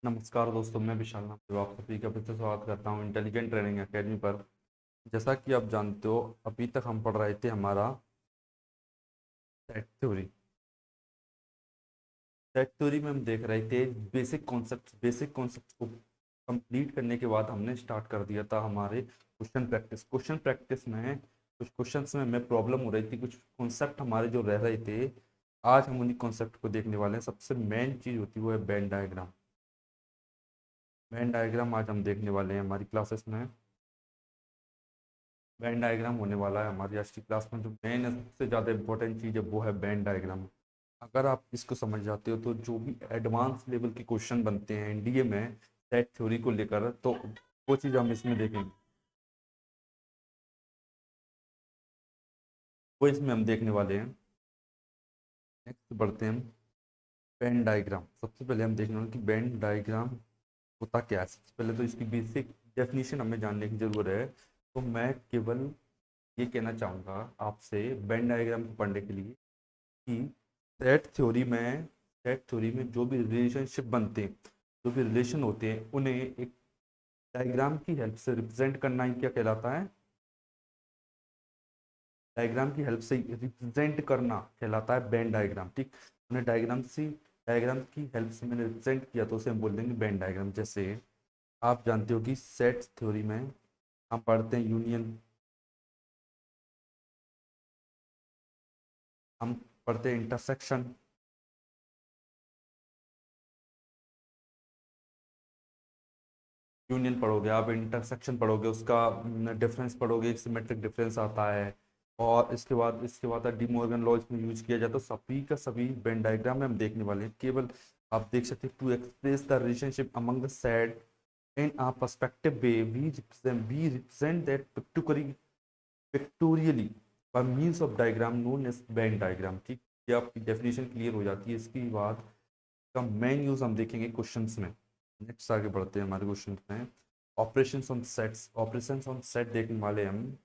नमस्कार दोस्तों, मैं विशाल नाम आप सभी का फिर से स्वागत करता हूँ इंटेलिजेंट ट्रेनिंग एकेडमी पर। जैसा कि आप जानते हो, अभी तक हम पढ़ रहे थे हमारा सेट थ्योरी में हम देख रहे थे बेसिक कॉन्सेप्ट को कंप्लीट करने के बाद हमने स्टार्ट कर दिया था हमारे क्वेश्चन प्रैक्टिस में कुछ क्वेश्चंस में हमें प्रॉब्लम हो रही थी, कुछ कॉन्सेप्ट हमारे जो रह रहे थे। आज हम उन्हीं कॉन्सेप्ट को देखने वाले हैं। सबसे मेन चीज़ होती है वो है बैंड डायग्राम आज हम देखने वाले हैं हमारी क्लासेस में। बैंड डायग्राम होने वाला है हमारी आज की क्लास में। जो मेन सबसे ज़्यादा इंपॉर्टेंट चीज़ है वो है बैंड डायग्राम। अगर आप इसको समझ जाते हो तो जो भी एडवांस लेवल के क्वेश्चन बनते हैं एनडीए में सेट थ्योरी को लेकर, तो वो चीज़ हम इसमें देखेंगे, वो इसमें हम देखने वाले हैं। नेक्स्ट बढ़ते हैं हम बैंड डायग्राम। सबसे पहले हम देखने वाले कि बैंड डायग्राम होता क्या है। सबसे पहले तो इसकी बेसिक डेफिनेशन हमें जानने की ज़रूरत है। तो मैं केवल ये कहना चाहूँगा आपसे बैंड डायग्राम को पढ़ने के लिए कि सेट थ्योरी में सेट थ्योरी में जो भी रिलेशनशिप बनते हैं, जो भी रिलेशन होते हैं, उन्हें एक डायग्राम की हेल्प से रिप्रेजेंट करना ही क्या कहलाता है। डायग्राम की हेल्प से रिप्रेजेंट करना कहलाता है बैंड डायग्राम। ठीक, उन्हें डायग्राम की हेल्प से मैंने रिप्रेजेंट किया तो उसे हम बोल देंगे बैंड डायग्राम। जैसे आप जानते हो कि सेट थ्योरी में हम पढ़ते हैं यूनियन, हम पढ़ते हैं इंटरसेक्शन, यूनियन पढ़ोगे, आप इंटरसेक्शन पढ़ोगे, उसका डिफरेंस पढ़ोगे, एक सिमेट्रिक डिफरेंस आता है। और इसके बाद डी मॉर्गन लॉ इसमें यूज किया जाता है। तो सभी का सभी वेन डायग्राम में हम देखने वाले हैं। केवल आप देख सकते हैं to express the relationship among the set in a perspective way we represent that pictorially by means of diagram known as Venn diagram। ठीक, ये आपकी डेफिनेशन क्लियर हो जाती है। इसके बाद का मेन यूज हम देखेंगे क्वेश्चंस में। नेक्स्ट आगे बढ़ते हैं हमारे क्वेश्चन में। ऑपरेशंस ऑन सेट देखने वाले हम।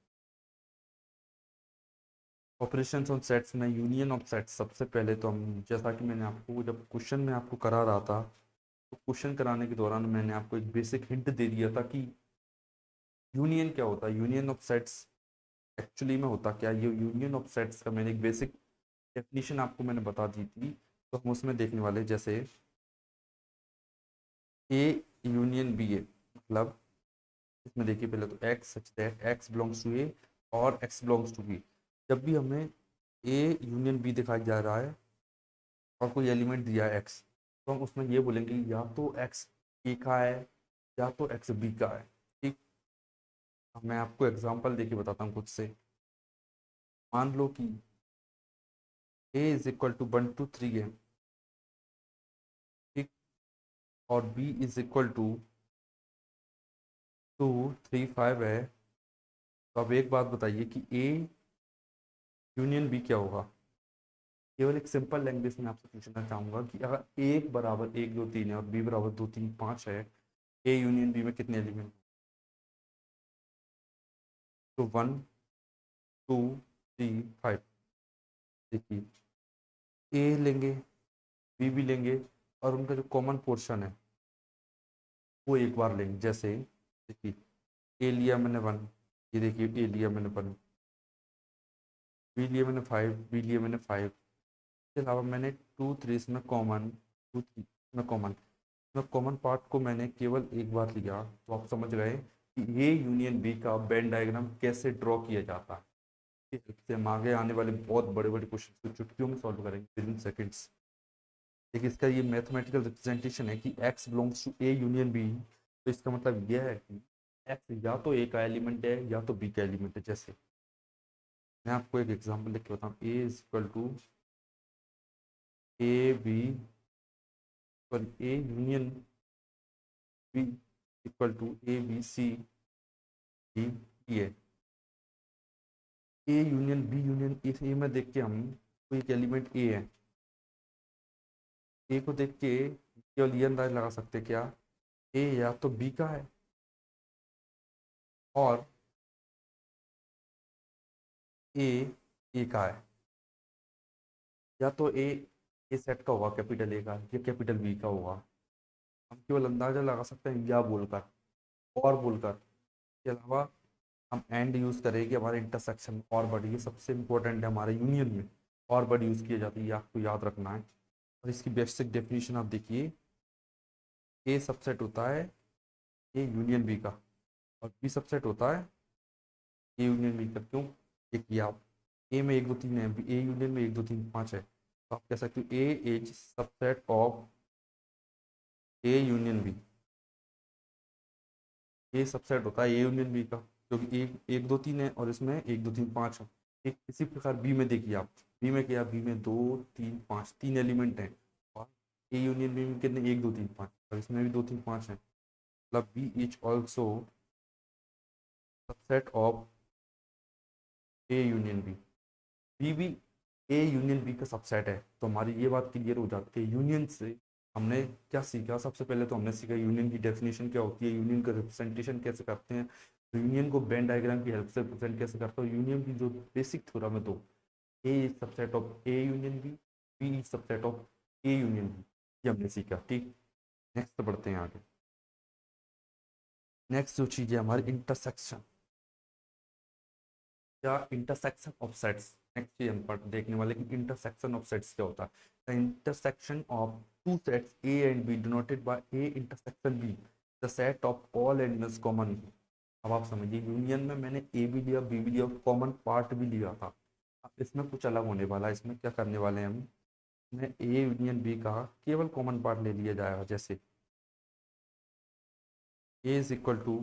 ऑपरेशंस ऑन सेट्स में यूनियन ऑफ सेट्स। सबसे पहले तो हम, जैसा कि मैंने आपको जब क्वेश्चन में आपको करा रहा था, तो क्वेश्चन कराने के दौरान मैंने आपको एक बेसिक हिंट दे दिया था कि यूनियन क्या होता है, यूनियन ऑफ सेट्स एक्चुअली में होता क्या है। ये यूनियन ऑफ सेट्स का मैंने एक बेसिक डेफिनेशन आपको मैंने बता दी थी। तो हम उसमें देखने वाले जैसे ए यूनियन बी ए, मतलब इसमें देखिए पहले तो X such that X belongs to A और एक्स बिलोंग्स टू बी। जब भी हमें ए यूनियन बी दिखाया जा रहा है और कोई एलिमेंट दिया है एक्स, तो हम उसमें ये बोलेंगे या तो एक्स ए का है या तो एक्स बी का है। ठीक, अब मैं आपको एग्जांपल देके बताता हूँ खुद से। मान लो कि ए इज इक्वल टू 1 2 3 है, ठीक, और बी इज इक्वल टू 2 3 5 है। तो अब एक बात बताइए कि ए यूनियन बी क्या होगा। केवल एक सिंपल लैंग्वेज में आपसे पूछना चाहूंगा कि अगर एक बराबर 1 2 3 है और बी बराबर 2 3 5 है, ए यूनियन बी में कितने एलिमेंट। तो 1 2 3 5। देखिए, ए लेंगे, बी भी लेंगे, और उनका जो कॉमन पोर्शन है वो एक बार लेंगे। जैसे देखिए, ए लिया मैंने 1, ये देखिए ए लिया मैंने 1, बी लिया मैंने 5, बी लिया मैंने 5। इसके अलावा मैंने 2 3 इसमें कॉमन, 2 3 इसमें कॉमन, मैं कॉमन पार्ट को मैंने केवल एक बार लिया। तो आप समझ गए कि ए यूनियन बी का वेन डायग्राम कैसे ड्रॉ किया जाता है। इसकी हेल्प से हम आगे आने वाले बहुत बड़े बड़े क्वेश्चन को चुटकियों में सॉल्व करेंगे विद इन सेकेंड्स। देखिए, इसका ये मैथमेटिकल रिप्रेजेंटेशन है कि x belongs to A union B. तो इसका मतलब यह है कि एक्स या तो ए का एलिमेंट है या तो बी का एलिमेंट है। जैसे मैं आपको एक एग्जांपल लिख के बताऊँ, A is equal to A B, sorry A union B equal to A B C D E है। ए यूनियन बी यूनियन इस ए में देख के हम, कोई एक एलिमेंट ए है, ए को देख के केवल ये अंदाज लगा सकते हैं क्या, ए या तो बी का है और ए ए का है, या तो ए सेट का होगा कैपिटल ए का, या कैपिटल बी का होगा। हम केवल अंदाजा लगा सकते हैं या बोलकर, और बोलकर, के अलावा हम एंड यूज करेंगे हमारे इंटरसेक्शन और बट, ये सबसे इंपॉर्टेंट है हमारे यूनियन में, और बट यूज किया जाती है, ये आपको याद रखना है। और इसकी बेसिक डेफिनेशन आप देखिए, ए सबसेट होता है ए यूनियन बी का, और बी सबसेट होता है ए यूनियन बी का। क्यों? देखिए आप, ए में एक दो तीन है, ए यूनियन में एक दो तीन पाँच है, तो आप कह सकते हो A is subset of A union B. A subset होता है ए यूनियन बी का, क्योंकि एक एक दो तीन है और इसमें एक दो तीन पाँच है। एक इसी प्रकार बी में देखिए आप, बी में क्या, बी में दो तीन पाँच, तीन एलिमेंट हैं, और ए यूनियन बी में कितने, एक दो तीन पाँच, और इसमें भी दो तीन पाँच है, मतलब B is also subset of A union B. B भी ए यूनियन बी का सबसेट है। तो हमारी ये बात क्लियर हो जाती है यूनियन से। हमने क्या सीखा? सबसे पहले तो हमने सीखा यूनियन की डेफिनेशन क्या होती है, यूनियन का रिप्रेजेंटेशन कैसे करते हैं, यूनियन को वेन डायग्राम की हेल्प से रिप्रेजेंट कैसे करते हो, यूनियन की जो बेसिक थ्योरम है, तो A is subset of A union B, B is subset of A union B, ये हमने सीखा। ठीक, नेक्स्ट बढ़ते हैं आगे। नेक्स्ट जो चीज़ है हमारी इंटरसेक्शन या इंटरसेक्शन ऑफ सेट्स। नेक्स्ट चीज हम देखने वाले कि इंटरसेक्शन ऑफ सेट्स क्या होता है। The intersection of two sets A and B denoted by A intersection B, the set of all elements common. अब आप समझिए, यूनियन में मैंने ए भी लिया, बी भी लिया, कॉमन पार्ट भी लिया था। अब इसमें कुछ अलग होने वाला है। इसमें क्या करने वाले हैं हम, इसमें ए यूनियन बी का केवल कॉमन पार्ट ले लिया जाएगा। जैसे A is equal to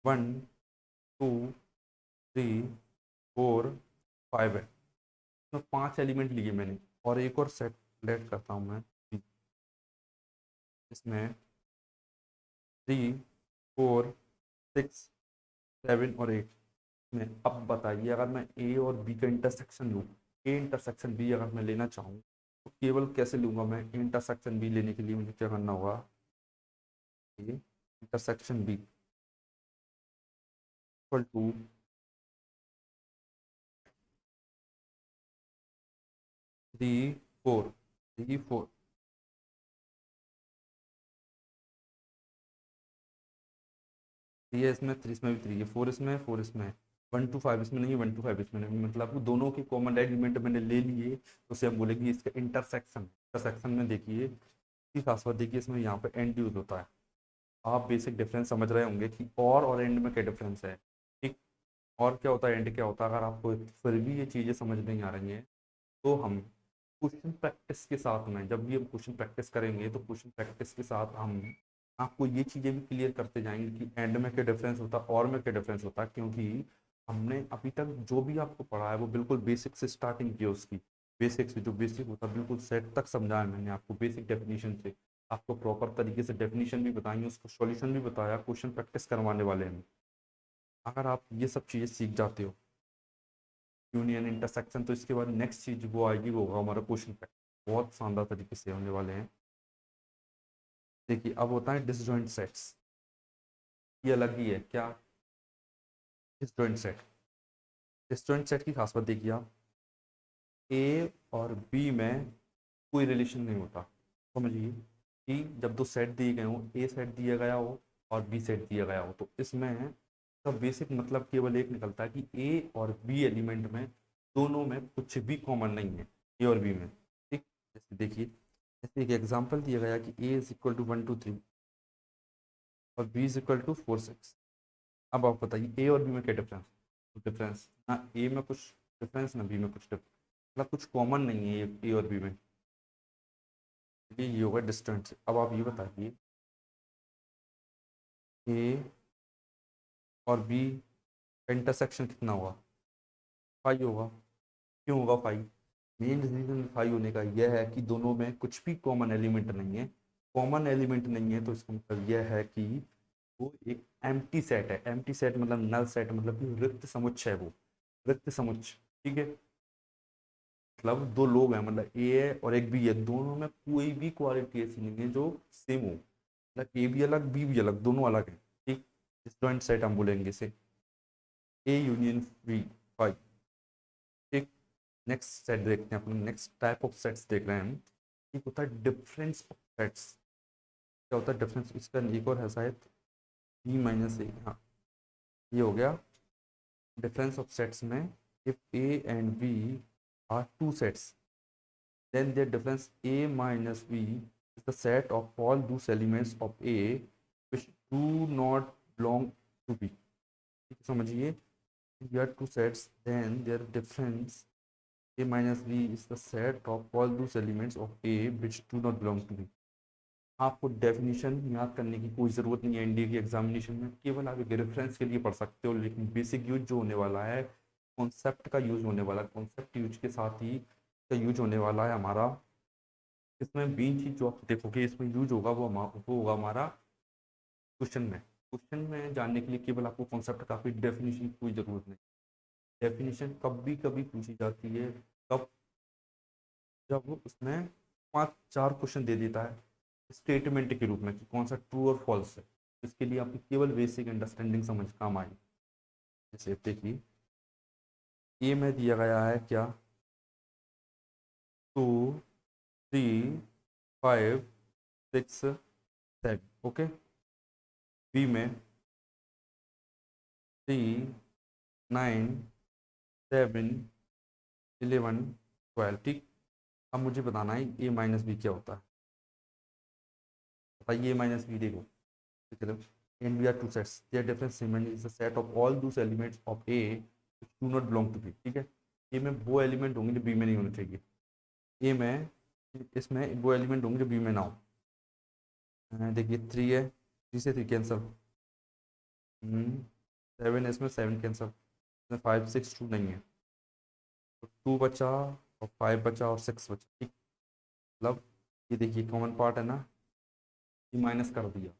one, two, three, four, five है, इसमें पांच एलिमेंट लिए मैंने, और एक और सेट लेट करता हूँ मैं, इसमें थ्री, फोर, सिक्स, सेवन और एट में। अब बताइए, अगर मैं ए और बी का इंटरसेक्शन लूँ, ए इंटरसेक्शन बी अगर मैं लेना चाहूँ, तो केवल कैसे लूँगा मैं? इंटरसेक्शन बी लेने के लिए मुझे क्या करना होगा, A intersection B equal to three, four, three four, three है इसमें, थ्री इसमें भी, थ्री है, फोर इसमें है, फोर इसमें है, वन टू फाइव इसमें नहीं है, वन टू फाइव इसमें नहीं, मतलब दोनों के कॉमन एलिमेंट मैंने ले लिए, तो उसे हम बोलेंगे इसका इंटरसेक्शन। इंटरसेक्शन में देखिए की खास बात, देखिए इसमें यहाँ पे एंड यूज होता है। आप बेसिक डिफरेंस समझ रहे होंगे कि और एंड में क्या डिफरेंस है। ठीक, और क्या होता है, एंड क्या होता है। अगर आपको फिर भी ये चीज़ें समझ नहीं आ रही हैं, तो हम क्वेश्चन प्रैक्टिस के साथ में, जब भी हम क्वेश्चन प्रैक्टिस करेंगे, तो क्वेश्चन प्रैक्टिस के साथ हम आपको ये चीज़ें भी क्लियर करते जाएंगे कि एंड में क्या डिफरेंस होता है और में क्या डिफरेंस होता है। क्योंकि हमने अभी तक जो भी आपको पढ़ा है वो बिल्कुल बेसिक से स्टार्टिंग की है उसकी, बेसिक से, जो बेसिक होता है बिल्कुल सेट तक समझाया मैंने आपको, बेसिक डेफिनेशन से आपको प्रॉपर तरीके से डेफिनेशन भी बताई, उसको सॉल्यूशन भी बताया, क्वेश्चन प्रैक्टिस करवाने वाले हैं। अगर आप ये सब चीज़ें सीख जाते हो, यूनियन इंटरसेक्शन, तो इसके बाद नेक्स्ट चीज वो आएगी, वो होगा हमारा क्वेश्चन प्रैक्टिस। बहुत शानदार तरीके से होने वाले हैं। देखिए अब होता है डिसजॉइंट सेट्स, ये अलग ही है क्या, डिसजॉइंट सेट। डिसजॉइंट सेट की खास बात देखिए आप, ए और बी में कोई रिलेशन नहीं होता। समझिए कि जब दो सेट दिए गए हो, ए सेट दिया गया हो और बी सेट दिया गया हो, तो इसमें का बेसिक मतलब केवल एक निकलता है कि ए और बी एलिमेंट में दोनों में कुछ भी कॉमन नहीं है, ए और बी में। ठीक, जैसे देखिए, जैसे एक एग्जांपल दिया गया कि A is equal to one two three और B is equal to four six. अब आप बताइए ए और बी में क्या डिफरेंस? डिफरेंस ना ए में कुछ डिफरेंस, ना बी में कुछ डिफरेंस, मतलब कुछ कॉमन नहीं है ए और बी में। ये होगा डिस्टेंस। अब आप ये बताइए, ए और बी का इंटरसेक्शन कितना होगा? फाइव होगा। क्यों होगा फाइव? मेन रीजन फाइव होने का यह है कि दोनों में कुछ भी कॉमन एलिमेंट नहीं है। कॉमन एलिमेंट नहीं है तो इसका मतलब यह है कि वो एक एम्प्टी सेट है। एम्प्टी सेट मतलब नल सेट, मतलब कि रिक्त समुच्चय है वो, रिक्त समुच्चय। ठीक है, मतलब दो लोग हैं, मतलब ए है और एक बी है, दोनों में कोई भी क्वालिटी ऐसी नहीं है जो सेम हो, मतलब ए भी अलग बी भी अलग, दोनों अलग है। ठीक, डिसजॉइंट सेट हम बोलेंगे इसे, ए यूनियन बी, फाइव। ठीक, नेक्स्ट सेट देखते हैं, अपने नेक्स्ट टाइप ऑफ सेट्स देख रहे हैं हम। एक होता है डिफरेंस ऑफ सेट्स। क्या होता है डिफरेंस, इसका एक और है शायद बी माइनस ए। हाँ, ये हो गया डिफरेंस ऑफ सेट्स में। If A and B are two sets, then their difference a minus b is the set of all those elements of a which do not belong to b। ठीक है, समझिए, we are two sets, then their difference a minus b is the set of all those elements of a which do not belong to b। आपको definition याद करने की कोई ज़रूरत नहीं है एनडीए की एग्जामिनेशन में, केवल आप एक रेफरेंस के लिए पढ़ सकते हो, लेकिन बेसिक यूज जो होने वाला है, कॉन्सेप्ट का यूज होने वाला है, कॉन्सेप्ट यूज के साथ ही का यूज होने वाला है हमारा। इसमें मेन चीज जो आप देखोगे इसमें यूज होगा वो होगा हमारा क्वेश्चन में। क्वेश्चन में जानने के लिए केवल आपको कॉन्सेप्ट का, फिर डेफिनेशन की कोई ज़रूरत नहीं। डेफिनेशन कभी कभी पूछी जाती है, कब, जब वो उसमें 5-4 क्वेश्चन दे देता है स्टेटमेंट के रूप में कि कौन सा ट्रू और फॉल्स है। इसके लिए आपकी केवल बेसिक अंडरस्टैंडिंग समझ काम आएगी। जैसे देखिए, ए में दिया गया है क्या, 2 3 5 6 7, ओके। बी में 3 9 7 11 12, ठीक। अब मुझे बताना है ए माइनस बी क्या होता है। बताइए, ए माइनस बी देखो, चलो, and B are two sets, their difference segment is the set of all those elements of A which do not belong to B. ठीक है, ए में वो एलिमेंट होंगे जो बी में नहीं होने चाहिए। ए में इसमें वो एलिमेंट होंगे जो बी में ना हो। देखिए 3 है, 3 से 3 कैंसल, 7 है, इसमें 7 कैंसल, इसमें 5 6 2 नहीं है, तो 2 बचा और 5 बचा और 6 बचा, ठीक। मतलब ये देखिए कॉमन पार्ट है ना, ये माइनस कर दिया।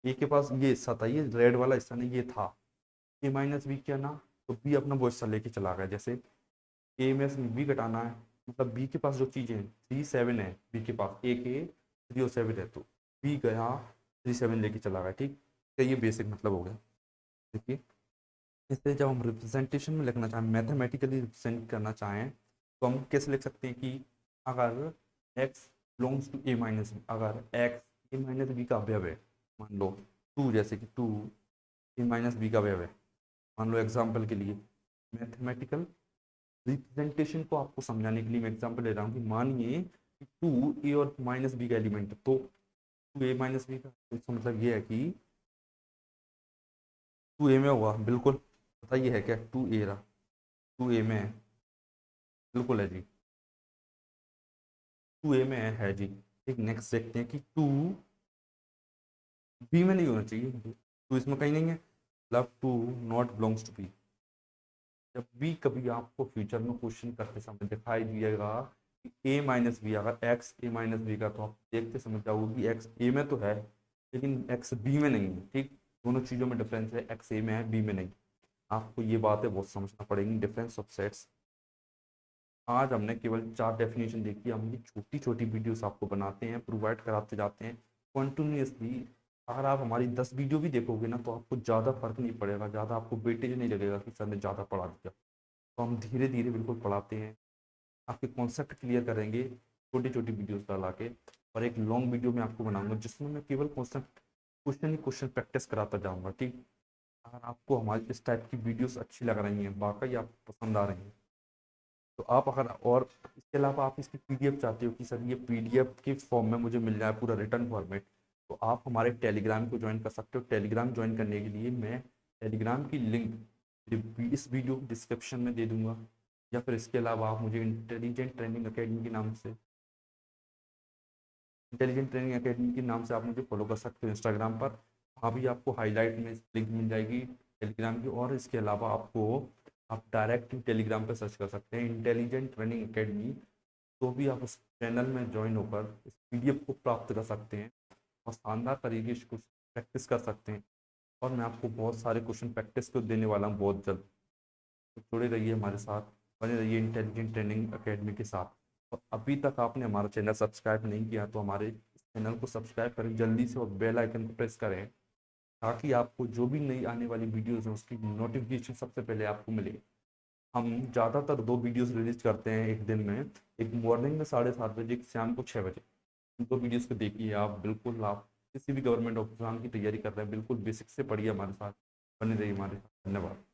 ए के पास ये हिस्सा था, ये रेड वाला हिस्सा नहीं, ये था। ए माइनस बी किया ना, तो बी अपना वो हिस्सा लेके चला गया। जैसे ए में से बी घटाना है, मतलब बी के पास जो चीज़ें हैं, 3 7 है बी के पास, ए के 3 और 7 है, तो बी गया 3 7 लेके चला गया, ठीक। तो ये बेसिक मतलब हो गया। देखिए, इससे जब हम रिप्रेजेंटेशन में लिखना चाहें, मैथमेटिकली रिप्रेजेंट करना चाहें, तो हम कैसे लिख सकते हैं कि अगर x belongs to A minus B, अगर x ए माइनस बी का अवयव है, मान लो 2, जैसे कि 2 ए माइनस बी का अवयव है, मान लो एग्जाम्पल के लिए, मैथमेटिकल रिप्रेजेंटेशन को आपको समझाने के लिए मैं एग्जाम्पल ले रहा हूँ कि मानिए कि 2 ए और माइनस बी का एलिमेंट है, तो 2 ए माइनस बी का, तो इसका मतलब ये है कि 2 ए में हुआ, बिल्कुल। बताइए है क्या, 2 ए रहा, 2 ए में है, बिल्कुल है जी, 2 ए में है जी। एक नेक्स्ट देखते हैं कि 2 बी में नहीं होना चाहिए, 2 इसमें कहीं नहीं है, मतलब 2 नॉट बिलोंग्स टू बी। जब भी कभी आपको फ्यूचर में क्वेश्चन करते समय दिखाई दिएगा कि ए माइनस बी, अगर एक्स ए माइनस बी का, तो आप देखते समझ जाओगे कि एक्स ए में तो है लेकिन एक्स बी में नहीं है, ठीक। दोनों चीज़ों में डिफरेंस है, एक्स ए में है बी में नहीं। आपको ये बातें बहुत समझना पड़ेगी, डिफरेंस ऑफ सेट्स। आज हमने केवल 4 डेफिनेशन देखी, हम ये छोटी छोटी वीडियोस आपको बनाते हैं, प्रोवाइड कराते जाते हैं कंटिन्यूसली। अगर आप हमारी 10 वीडियो भी देखोगे ना, तो आपको ज़्यादा फर्क नहीं पड़ेगा, ज़्यादा आपको वेटेज नहीं लगेगा कि सर ने ज़्यादा पढ़ा दिया। तो हम धीरे धीरे बिल्कुल पढ़ाते हैं, आपके कॉन्सेप्ट क्लियर करेंगे छोटी छोटी वीडियोस डाला के। और एक लॉन्ग वीडियो में आपको बनाऊंगा जिसमें मैं केवल कॉन्सेप्ट, क्वेश्चन ही क्वेश्चन प्रैक्टिस कराता जाऊँगा, ठीक। अगर आपको हमारी इस टाइप की वीडियोस अच्छी लग रही हैं, वाकई आप पसंद आ रही हैं, तो आप अगर, और इसके अलावा आप इसकी पीडीएफ चाहते हो कि सर ये पीडीएफ के फॉर्म में मुझे मिल जाए पूरा रिटर्न फॉर्मेट, तो आप हमारे टेलीग्राम को ज्वाइन कर सकते हो। टेलीग्राम ज्वाइन करने के लिए मैं टेलीग्राम की लिंक इस वीडियो डिस्क्रिप्शन में दे दूंगा, या फिर इसके अलावा आप मुझे इंटेलिजेंट ट्रेनिंग अकेडमी के नाम से, इंटेलिजेंट ट्रेनिंग अकेडमी के नाम से आप मुझे फॉलो कर सकते हो इंस्टाग्राम पर। वहाँ भी आपको हाईलाइट में लिंक मिल जाएगी टेलीग्राम की। और इसके अलावा आपको, आप डायरेक्ट टेलीग्राम पर सर्च कर सकते हैं इंटेलिजेंट ट्रेनिंग अकेडमी, तो भी आप उस चैनल में ज्वाइन होकर इस पीडीएफ को प्राप्त कर सकते हैं और शानदार तरीके से कुछ प्रैक्टिस कर सकते हैं। और मैं आपको बहुत सारे क्वेश्चन प्रैक्टिस को देने वाला हूँ बहुत जल्द, तो जुड़े रहिए हमारे साथ, बने रहिए इंटेलिजेंट ट्रेनिंग अकेडमी के साथ। और अभी तक आपने हमारा चैनल सब्सक्राइब नहीं किया तो हमारे चैनल को सब्सक्राइब करें जल्दी से और बेल आइकन को प्रेस करें, ताकि आपको जो भी नई आने वाली वीडियोज़ हैं उसकी नोटिफिकेशन सबसे पहले आपको मिले। हम ज़्यादातर 2 वीडियोस रिलीज करते हैं एक दिन में, एक मॉर्निंग में 7:30 बजे, एक शाम को 6 बजे। 2 वीडियोस को देखिए आप, बिल्कुल आप किसी भी गवर्नमेंट एग्जाम की तैयारी कर रहे हैं, बिल्कुल बेसिक से पढ़िए, हमारे साथ बने रहिए हमारे साथ। धन्यवाद।